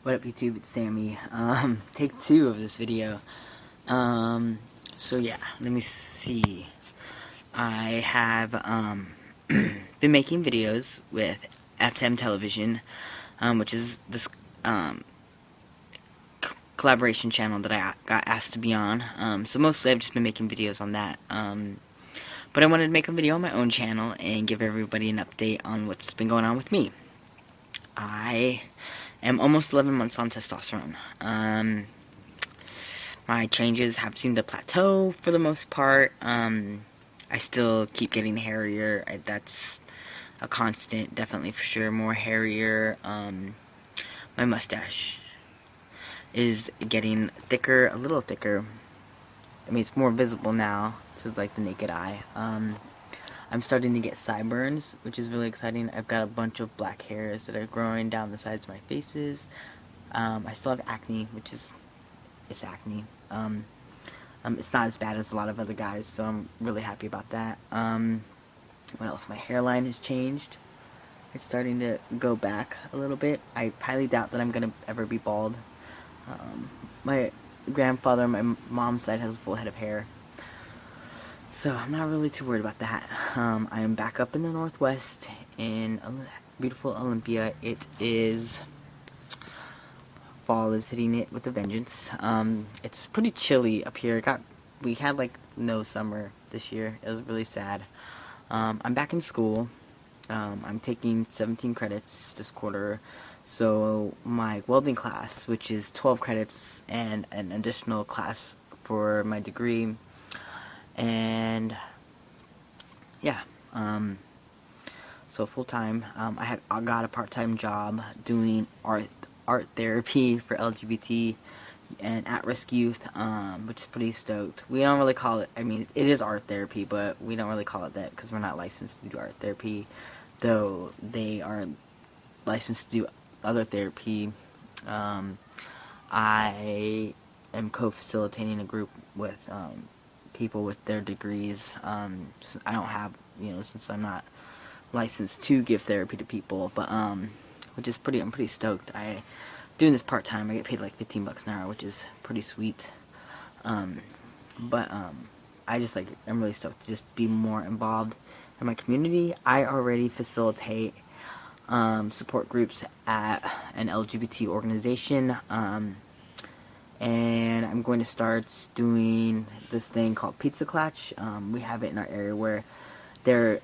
What up, YouTube? It's Sammy. Take two of this video. So yeah, let me see. I have, been making videos with FTMtelevision, which is this, collaboration channel that I got asked to be on. So mostly I've just been making videos on that. But I wanted to make a video on my own channel and give everybody an update on what's been going on with me. I am almost 11 months on testosterone. My changes have seemed to plateau for the most part. I still keep getting hairier. That's a constant, definitely for sure. More hairier. My mustache is getting thicker, a little thicker. I mean, it's more visible now to like the naked eye. I'm starting to get sideburns, which is really exciting. I've got a bunch of black hairs that are growing down the sides of my faces. I still have acne, it's acne. It's not as bad as a lot of other guys, so I'm really happy about that. What else? My hairline has changed. It's starting to go back a little bit. I highly doubt that I'm going to ever be bald. My grandfather on my mom's side has a full head of hair, so I'm not really too worried about that. I am back up in the Northwest in beautiful Olympia. It is... fall is hitting it with a vengeance. It's pretty chilly up here. We had like no summer this year. It was really sad. I'm back in school. I'm taking 17 credits this quarter. So my welding class, which is 12 credits and an additional class for my degree, and yeah, so full time. I got a part-time job doing art therapy for LGBT and at-risk youth, which is pretty stoked. We don't really call it, I mean, it is art therapy, but we don't really call it that because we're not licensed to do art therapy, though they are licensed to do other therapy. I am co-facilitating a group with people with their degrees. I don't have, since I'm not licensed to give therapy to people, but which is I'm pretty stoked. Doing this part-time, I get paid like $15 an hour, which is pretty sweet. But I just I'm really stoked to just be more involved in my community. I already facilitate support groups at an LGBT organization, and I'm going to start doing this thing called Pizza Clutch. We have it in our area where there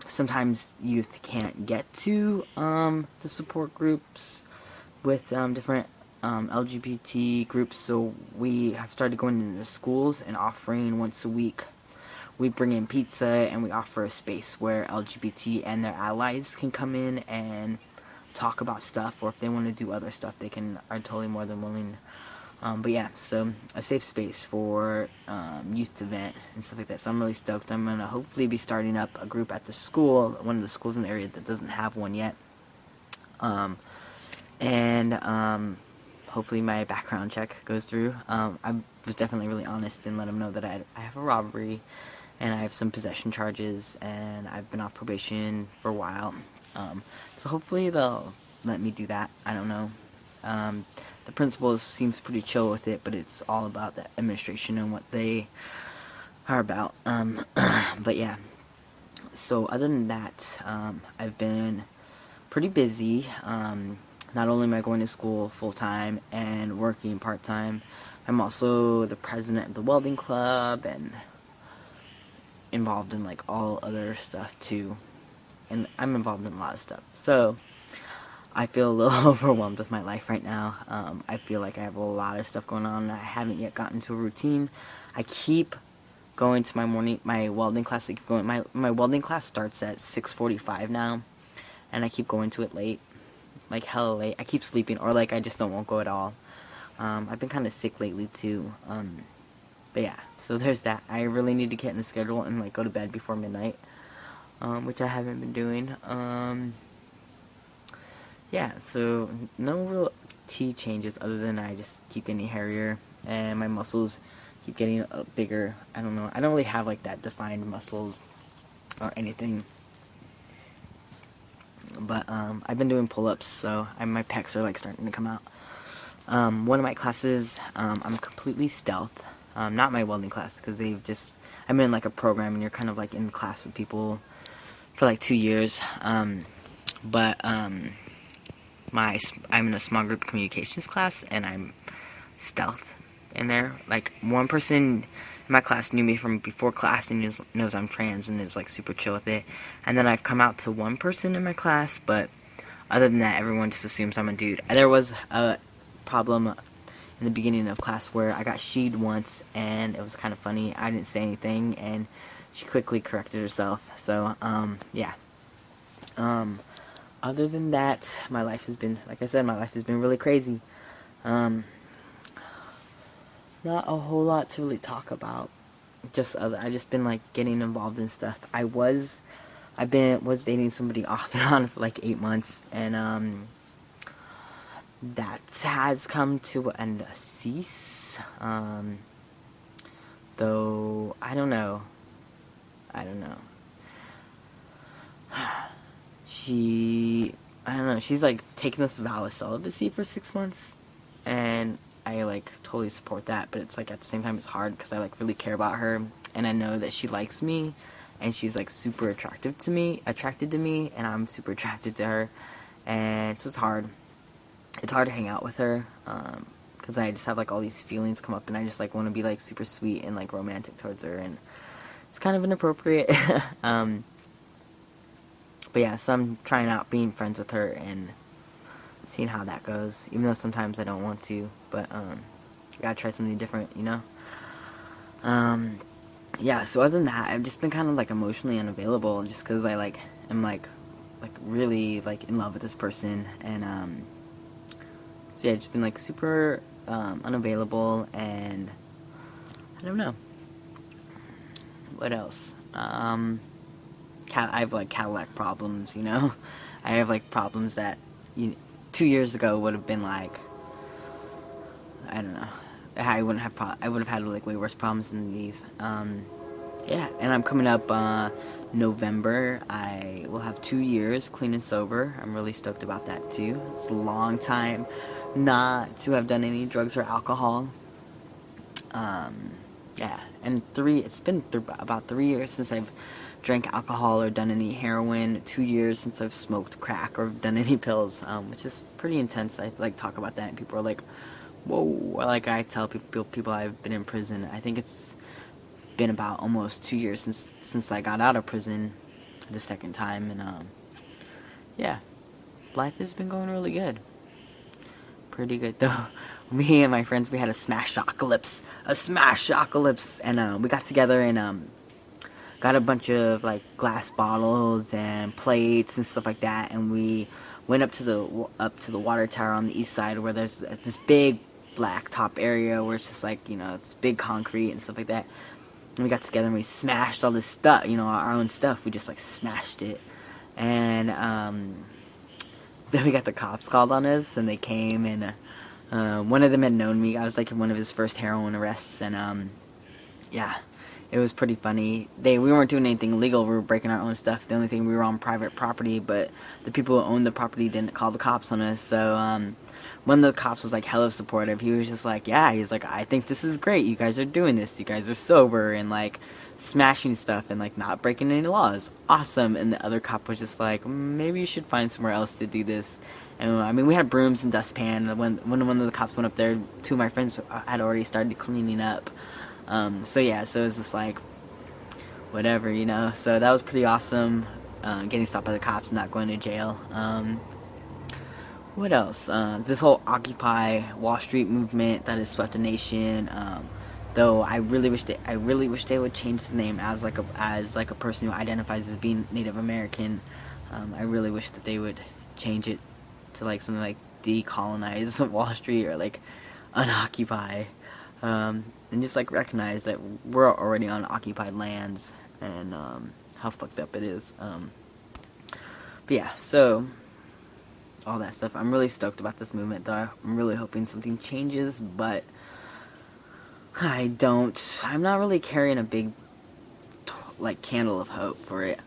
sometimes youth can't get to the support groups with different LGBT groups, so we have started going into schools and offering once a week. We bring in pizza and we offer a space where LGBT and their allies can come in and talk about stuff, or if they want to do other stuff, they are totally more than willing. But yeah, so a safe space for youth event and stuff like that. So I'm really stoked. I'm gonna hopefully be starting up a group at the school, one of the schools in the area that doesn't have one yet. Hopefully my background check goes through. I was definitely really honest and let them know that I have a robbery and I have some possession charges and I've been off probation for a while. So hopefully they'll let me do that. I don't know. The principal seems pretty chill with it, but it's all about the administration and what they are about. But yeah. So other than that, I've been pretty busy. Not only am I going to school full-time and working part-time, I'm also the president of the welding club and involved in like all other stuff too. And I'm involved in a lot of stuff. So I feel a little overwhelmed with my life right now. I feel like I have a lot of stuff going on. I haven't yet gotten to a routine. I keep going to my welding class. My welding class starts at 6:45 now, and I keep going to it late, like hella late. I keep sleeping, or like I just won't go at all. I've been kind of sick lately too. But yeah, so there's that. I really need to get in the schedule and like go to bed before midnight, which I haven't been doing. Yeah, so no real T changes other than I just keep getting hairier and my muscles keep getting bigger. I don't know. I don't really have like that defined muscles or anything. But I've been doing pull-ups, so my pecs are like starting to come out. One of my classes, I'm completely stealth. Not my welding class, because I'm in like a program, and you're kind of like in class with people for like 2 years. But I'm in a small group communications class, and I'm stealth in there. Like, one person in my class knew me from before class and knows I'm trans and is like super chill with it. And then I've come out to one person in my class, but other than that, everyone just assumes I'm a dude. There was a problem in the beginning of class where I got she'd once, and it was kind of funny. I didn't say anything, and she quickly corrected herself. So, yeah. Other than that, my life has been, like I said, my life has been really crazy. Not a whole lot to really talk about. I just been like getting involved in stuff. I was dating somebody off and on for like 8 months, and that has come to an cease. Though I don't know. I don't know. She's like taking this vow of celibacy for 6 months, and I like totally support that. But it's like at the same time it's hard because I like really care about her, and I know that she likes me, and she's like super attracted to me, and I'm super attracted to her, and so it's hard. It's hard to hang out with her, because I just have like all these feelings come up, and I just like want to be like super sweet and like romantic towards her, and it's kind of inappropriate. But yeah, so I'm trying out being friends with her and seeing how that goes, even though sometimes I don't want to, but I gotta try something different, you know? Yeah, so other than that, I've just been kind of like emotionally unavailable, just because I like am like really like in love with this person, and so yeah, I've just been like super unavailable, and I don't know. What else? I have like Cadillac problems, you know? I have like problems that 2 years ago would have been like, I don't know. I would have had like way worse problems than these. Yeah, and I'm coming up November. I will have 2 years clean and sober. I'm really stoked about that too. It's a long time not to have done any drugs or alcohol. Yeah, and it's been about 3 years since I've drank alcohol or done any heroin. 2 years since I've smoked crack or done any pills, which is pretty intense. I like talk about that, and people are like, "Whoa!" Like I tell people I've been in prison. I think it's been about almost 2 years since I got out of prison the second time, and yeah, life has been going really good. Pretty good though. Me and my friends, we had a smash-ocalypse, and we got together and got a bunch of like glass bottles and plates and stuff like that, and we went up to the water tower on the east side, where there's this big black top area where it's just like, it's big concrete and stuff like that. And we got together and we smashed all this stuff, our own stuff. We just like smashed it, and then we got the cops called on us, and they came, and one of them had known me. I was like in one of his first heroin arrests, and yeah, it was pretty funny. We weren't doing anything illegal. We were breaking our own stuff. The only thing, we were on private property, but the people who owned the property didn't call the cops on us. So one of the cops was like hella supportive. He was just like, yeah, he's like, I think this is great. You guys are doing this. You guys are sober and like smashing stuff and like not breaking any laws. Awesome. And the other cop was just like, maybe you should find somewhere else to do this. And I mean, we had brooms and dustpan. When one of the cops went up there, 2 of my friends had already started cleaning up. So yeah, so it was just like, whatever, So that was pretty awesome, getting stopped by the cops and not going to jail. What else? This whole Occupy Wall Street movement that has swept the nation. Though I really wish they would change the name as like a person who identifies as being Native American. I really wish that they would change it to like something like decolonize Wall Street, or like unoccupy, and just like recognize that we're already on occupied lands, and how fucked up it is. But yeah, so all that stuff. I'm really stoked about this movement, though. I'm really hoping something changes, but I'm not really carrying a big like candle of hope for it.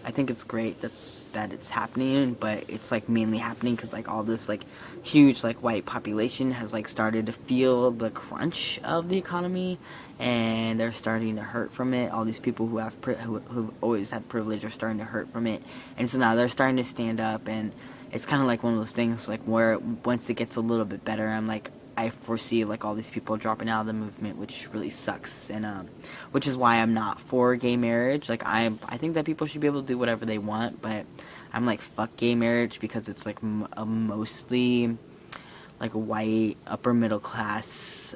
I think it's great that it's happening, but it's like mainly happening because like all this like huge like white population has like started to feel the crunch of the economy, and they're starting to hurt from it. All these people who have who've always had privilege are starting to hurt from it, and so now they're starting to stand up. And it's kind of like one of those things like where once it gets a little bit better, I foresee like all these people dropping out of the movement, which really sucks, and which is why I'm not for gay marriage. Like I think that people should be able to do whatever they want, but I'm like fuck gay marriage because it's like a mostly like white upper middle class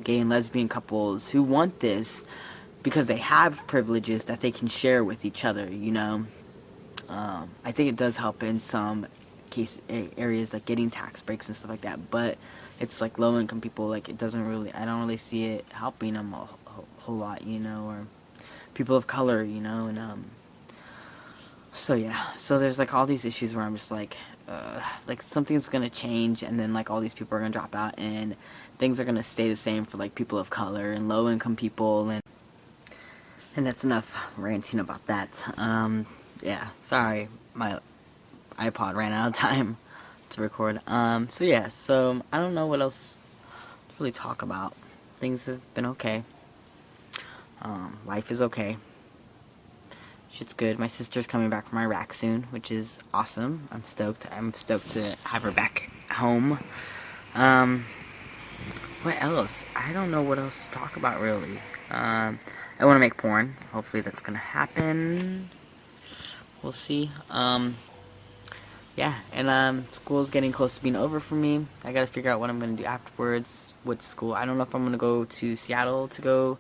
gay and lesbian couples who want this because they have privileges that they can share with each other. I think it does help in some areas like getting tax breaks and stuff like that, but it's like low income people, like it doesn't really, I don't really see it helping them a whole lot, or people of color, and so yeah, so there's like all these issues where I'm just like something's gonna change, and then like all these people are gonna drop out, and things are gonna stay the same for like people of color and low income people, and that's enough ranting about that. Yeah, sorry, my iPod ran out of time to record. So yeah, so I don't know what else to really talk about. Things have been okay. Life is okay. Shit's good. My sister's coming back from Iraq soon, which is awesome. I'm stoked. I'm stoked to have her back home. What else? I don't know what else to talk about, really. I want to make porn. Hopefully that's gonna happen. We'll see. Yeah, and school's getting close to being over for me. I gotta figure out what I'm gonna do afterwards with school. I don't know if I'm gonna go to Seattle to go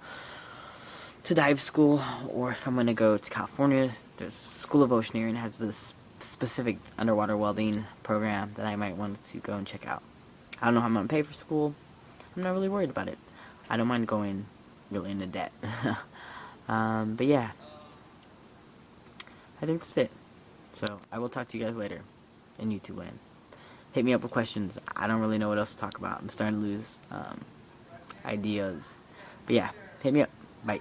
to dive school, or if I'm gonna go to California. There's School of Oceaneering has this specific underwater welding program that I might want to go and check out. I don't know how I'm gonna pay for school. I'm not really worried about it. I don't mind going really into debt. But yeah, I think that's it. So I will talk to you guys later in YouTube land. Hit me up with questions. I don't really know what else to talk about. I'm starting to lose ideas. But yeah, hit me up. Bye.